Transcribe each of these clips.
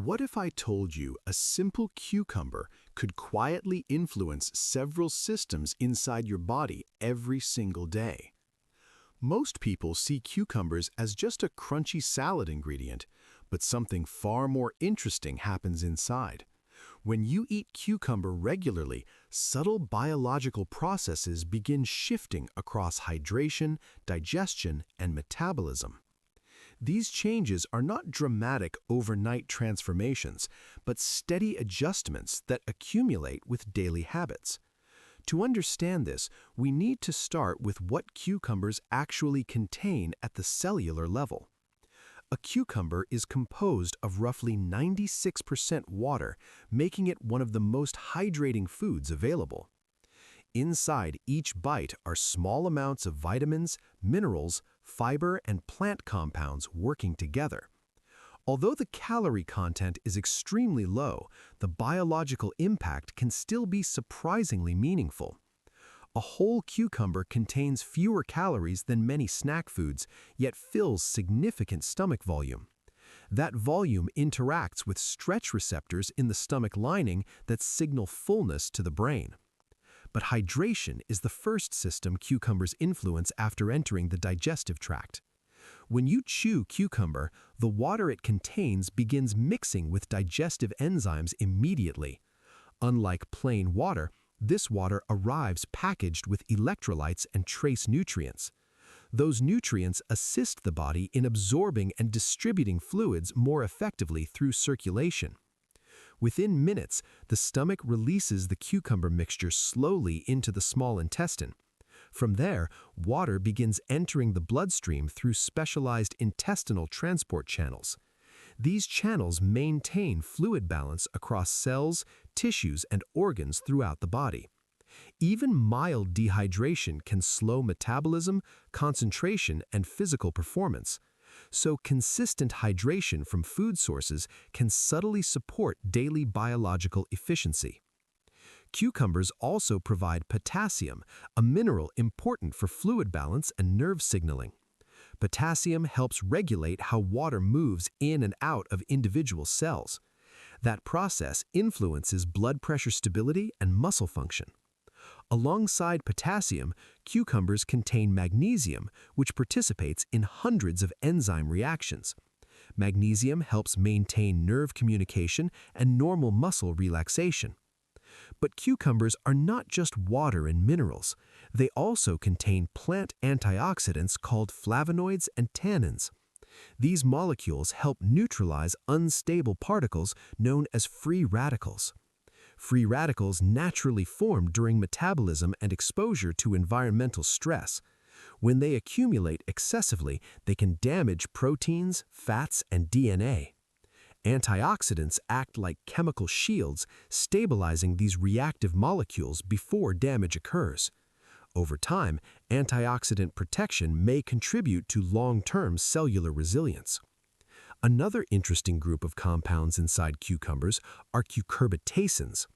What if I told you a simple cucumber could quietly influence several systems inside your body every single day? Most people see cucumbers as just a crunchy salad ingredient, but something far more interesting happens inside. When you eat cucumber regularly, subtle biological processes begin shifting across hydration, digestion, and metabolism. These changes are not dramatic overnight transformations, but steady adjustments that accumulate with daily habits. To understand this, we need to start with what cucumbers actually contain at the cellular level. A cucumber is composed of roughly 96% water, making it one of the most hydrating foods available. Inside each bite are small amounts of vitamins, minerals, fiber, and plant compounds working together. Although the calorie content is extremely low, the biological impact can still be surprisingly meaningful. A whole cucumber contains fewer calories than many snack foods, yet fills significant stomach volume. That volume interacts with stretch receptors in the stomach lining that signal fullness to the brain. But hydration is the first system cucumbers influence after entering the digestive tract. When you chew cucumber, the water it contains begins mixing with digestive enzymes immediately. Unlike plain water, this water arrives packaged with electrolytes and trace nutrients. Those nutrients assist the body in absorbing and distributing fluids more effectively through circulation. Within minutes, the stomach releases the cucumber mixture slowly into the small intestine. From there, water begins entering the bloodstream through specialized intestinal transport channels. These channels maintain fluid balance across cells, tissues, and organs throughout the body. Even mild dehydration can slow metabolism, concentration, and physical performance. So consistent hydration from food sources can subtly support daily biological efficiency. Cucumbers also provide potassium, a mineral important for fluid balance and nerve signaling. Potassium helps regulate how water moves in and out of individual cells. That process influences blood pressure stability and muscle function. Alongside potassium, cucumbers contain magnesium, which participates in hundreds of enzyme reactions. Magnesium helps maintain nerve communication and normal muscle relaxation. But cucumbers are not just water and minerals. They also contain plant antioxidants called flavonoids and tannins. These molecules help neutralize unstable particles known as free radicals. Free radicals naturally form during metabolism and exposure to environmental stress. When they accumulate excessively, they can damage proteins, fats, and DNA. Antioxidants act like chemical shields, stabilizing these reactive molecules before damage occurs. Over time, antioxidant protection may contribute to long-term cellular resilience. Another interesting group of compounds inside cucumbers are cucurbitacins.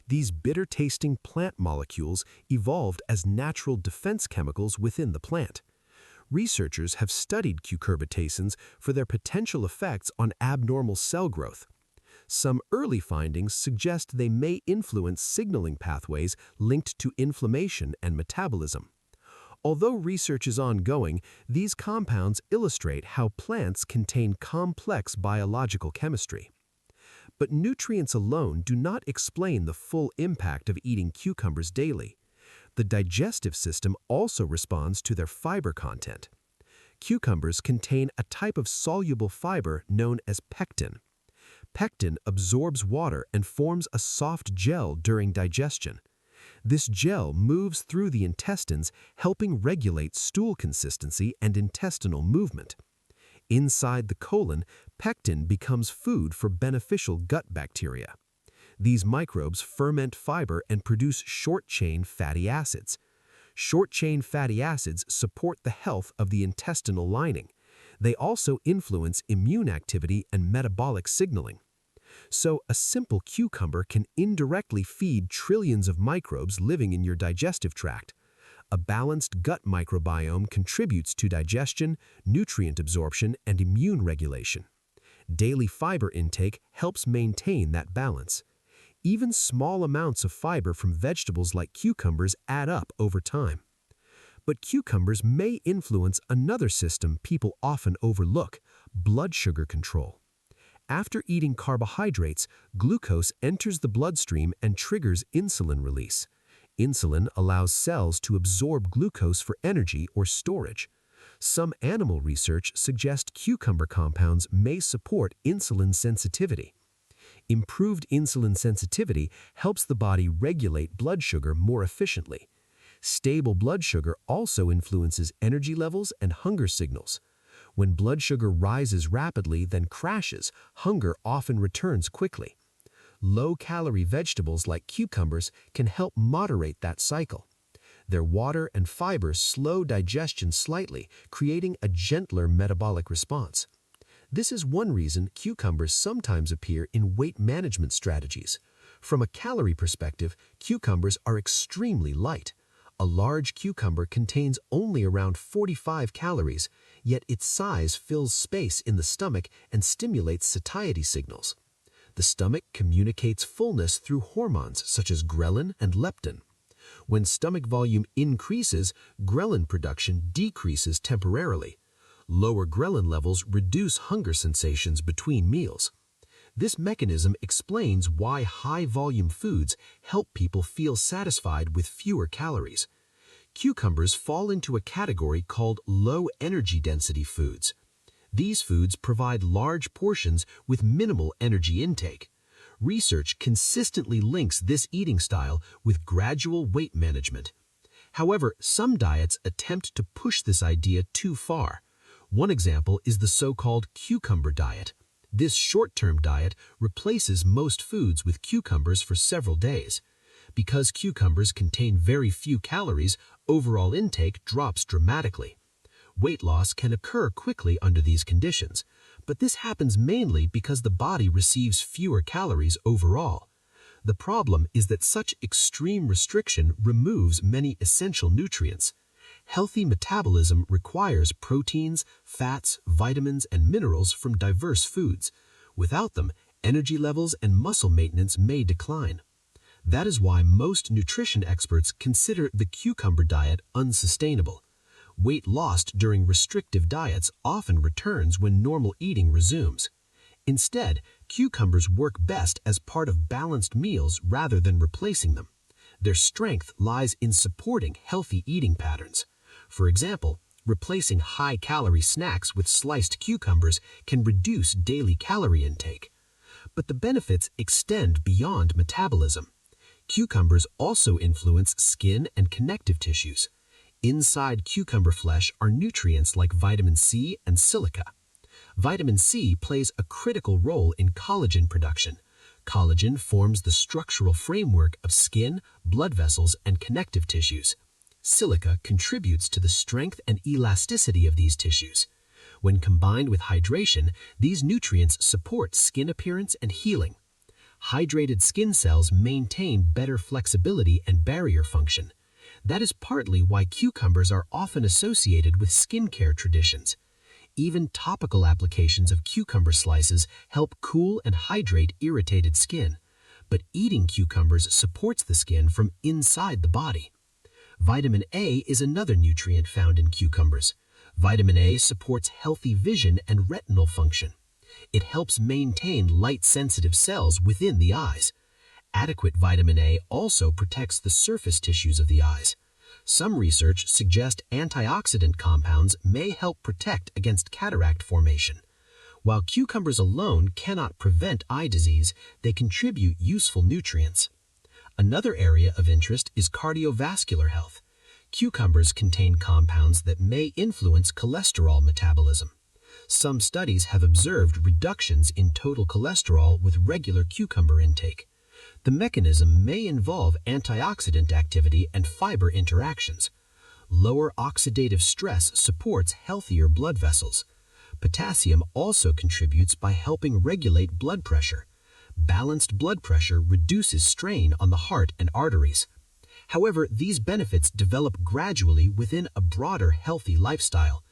These bitter-tasting plant molecules evolved as natural defense chemicals within the plant. Researchers have studied cucurbitacins for their potential effects on abnormal cell growth. Some early findings suggest they may influence signaling pathways linked to inflammation and metabolism. Although research is ongoing, these compounds illustrate how plants contain complex biological chemistry. But nutrients alone do not explain the full impact of eating cucumbers daily. The digestive system also responds to their fiber content. Cucumbers contain a type of soluble fiber known as pectin. Pectin absorbs water and forms a soft gel during digestion. This gel moves through the intestines, helping regulate stool consistency and intestinal movement. Inside the colon, pectin becomes food for beneficial gut bacteria. These microbes ferment fiber and produce short-chain fatty acids. Short-chain fatty acids support the health of the intestinal lining. They also influence immune activity and metabolic signaling. So, a simple cucumber can indirectly feed trillions of microbes living in your digestive tract. A balanced gut microbiome contributes to digestion, nutrient absorption, and immune regulation. Daily fiber intake helps maintain that balance. Even small amounts of fiber from vegetables like cucumbers add up over time. But cucumbers may influence another system people often overlook: blood sugar control. After eating carbohydrates, glucose enters the bloodstream and triggers insulin release. Insulin allows cells to absorb glucose for energy or storage. Some animal research suggests cucumber compounds may support insulin sensitivity. Improved insulin sensitivity helps the body regulate blood sugar more efficiently. Stable blood sugar also influences energy levels and hunger signals. When blood sugar rises rapidly, then crashes, hunger often returns quickly. Low-calorie vegetables like cucumbers can help moderate that cycle. Their water and fiber slow digestion slightly, creating a gentler metabolic response. This is one reason cucumbers sometimes appear in weight management strategies. From a calorie perspective, cucumbers are extremely light. A large cucumber contains only around 45 calories, yet its size fills space in the stomach and stimulates satiety signals. The stomach communicates fullness through hormones such as ghrelin and leptin. When stomach volume increases, ghrelin production decreases temporarily. Lower ghrelin levels reduce hunger sensations between meals. This mechanism explains why high-volume foods help people feel satisfied with fewer calories. Cucumbers fall into a category called low-energy density foods. These foods provide large portions with minimal energy intake. Research consistently links this eating style with gradual weight management. However, some diets attempt to push this idea too far. One example is the so-called cucumber diet. This short-term diet replaces most foods with cucumbers for several days. Because cucumbers contain very few calories, overall intake drops dramatically. Weight loss can occur quickly under these conditions, but this happens mainly because the body receives fewer calories overall. The problem is that such extreme restriction removes many essential nutrients. Healthy metabolism requires proteins, fats, vitamins, and minerals from diverse foods. Without them, energy levels and muscle maintenance may decline. That is why most nutrition experts consider the cucumber diet unsustainable. Weight lost during restrictive diets often returns when normal eating resumes. Instead, cucumbers work best as part of balanced meals rather than replacing them. Their strength lies in supporting healthy eating patterns. For example, replacing high-calorie snacks with sliced cucumbers can reduce daily calorie intake. But the benefits extend beyond metabolism. Cucumbers also influence skin and connective tissues. Inside cucumber flesh are nutrients like vitamin C and silica. Vitamin C plays a critical role in collagen production. Collagen forms the structural framework of skin, blood vessels, and connective tissues. Silica contributes to the strength and elasticity of these tissues. When combined with hydration, these nutrients support skin appearance and healing. Hydrated skin cells maintain better flexibility and barrier function. That is partly why cucumbers are often associated with skincare traditions. Even topical applications of cucumber slices help cool and hydrate irritated skin. But eating cucumbers supports the skin from inside the body. Vitamin A is another nutrient found in cucumbers. Vitamin A supports healthy vision and retinal function. It helps maintain light-sensitive cells within the eyes. Adequate vitamin A also protects the surface tissues of the eyes. Some research suggests antioxidant compounds may help protect against cataract formation. While cucumbers alone cannot prevent eye disease, they contribute useful nutrients. Another area of interest is cardiovascular health. Cucumbers contain compounds that may influence cholesterol metabolism. Some studies have observed reductions in total cholesterol with regular cucumber intake. The mechanism may involve antioxidant activity and fiber interactions. Lower oxidative stress supports healthier blood vessels. Potassium also contributes by helping regulate blood pressure. Balanced blood pressure reduces strain on the heart and arteries. However, these benefits develop gradually within a broader healthy lifestyle.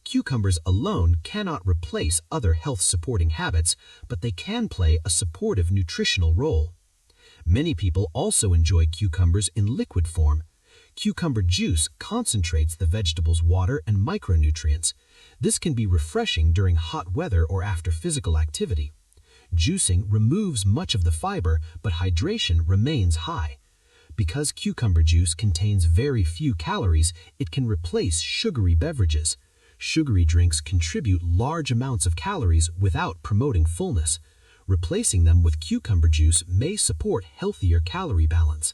Cucumbers alone cannot replace other health-supporting habits, but they can play a supportive nutritional role. Many people also enjoy cucumbers in liquid form. Cucumber juice concentrates the vegetable's water and micronutrients. This can be refreshing during hot weather or after physical activity. Juicing removes much of the fiber, but hydration remains high. Because cucumber juice contains very few calories, it can replace sugary beverages. Sugary drinks contribute large amounts of calories without promoting fullness. Replacing them with cucumber juice may support healthier calorie balance.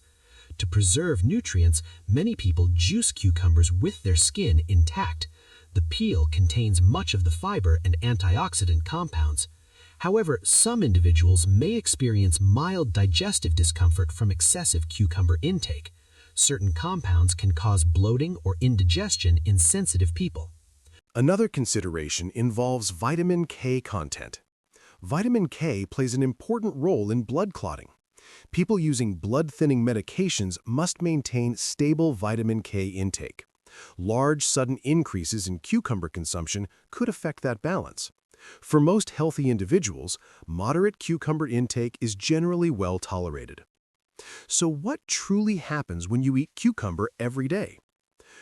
To preserve nutrients, many people juice cucumbers with their skin intact. The peel contains much of the fiber and antioxidant compounds. However, some individuals may experience mild digestive discomfort from excessive cucumber intake. Certain compounds can cause bloating or indigestion in sensitive people. Another consideration involves vitamin K content. Vitamin K plays an important role in blood clotting. People using blood-thinning medications must maintain stable vitamin K intake. Large, sudden increases in cucumber consumption could affect that balance. For most healthy individuals, moderate cucumber intake is generally well tolerated. So what truly happens when you eat cucumber every day?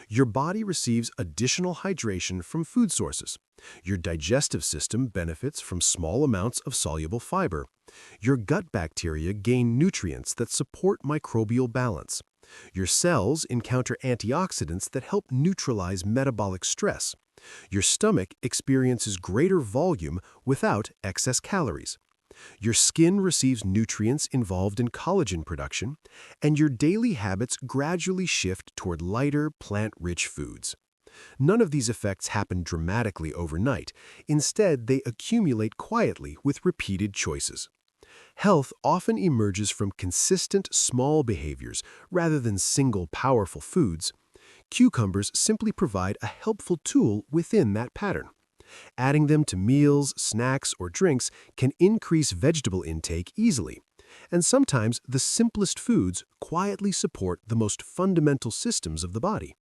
Your body receives additional hydration from food sources. Your digestive system benefits from small amounts of soluble fiber. Your gut bacteria gain nutrients that support microbial balance. Your cells encounter antioxidants that help neutralize metabolic stress. Your stomach experiences greater volume without excess calories. Your skin receives nutrients involved in collagen production, and your daily habits gradually shift toward lighter, plant-rich foods. None of these effects happen dramatically overnight. Instead, they accumulate quietly with repeated choices. Health often emerges from consistent, small behaviors rather than single, powerful foods. Cucumbers simply provide a helpful tool within that pattern. Adding them to meals, snacks, or drinks can increase vegetable intake easily. And sometimes the simplest foods quietly support the most fundamental systems of the body.